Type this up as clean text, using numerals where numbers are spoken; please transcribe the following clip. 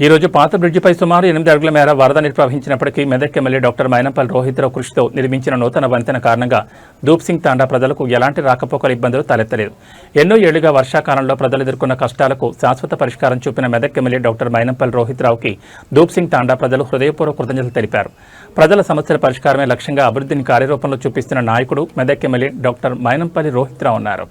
ఈ రోజు పాత బ్రిడ్జిపై సుమారు 8 అడుగుల మేర వరద నీరు ప్రవహించినప్పటికీ మెదక్ ఎమ్మెల్యే డాక్టర్ మైనంపల్లి రోహిత్రావు కృషితో నిర్మించిన నూతన వంతెన కారణంగా దూప్సింగ్ తాండా ప్రజలకు ఎలాంటి రాకపోకల ఇబ్బందులు తలెత్తలేదు. ఎన్నో ఏళ్లుగా వర్షాకాలంలో ప్రజలు ఎదుర్కొన్న కష్టాలకు శాశ్వత పరిష్కారం చూపిన మెదక్ ఎమ్మెల్యే డాక్టర్ మైనంపల్లి రోహిత్రావుకి దూప్సింగ్ తాండా ప్రజలు హృదయపూర్వక కృతజ్ఞతలు తెలిపారు. ప్రజల సమస్యల పరిష్కారమే లక్ష్యంగా అభివృద్ధిని కార్యరూపంలో చూపిస్తున్న నాయకుడు మెదక్ ఎమ్మెల్యే డాక్టర్ మైనంపల్లి రోహిత్రావు అన్నారు.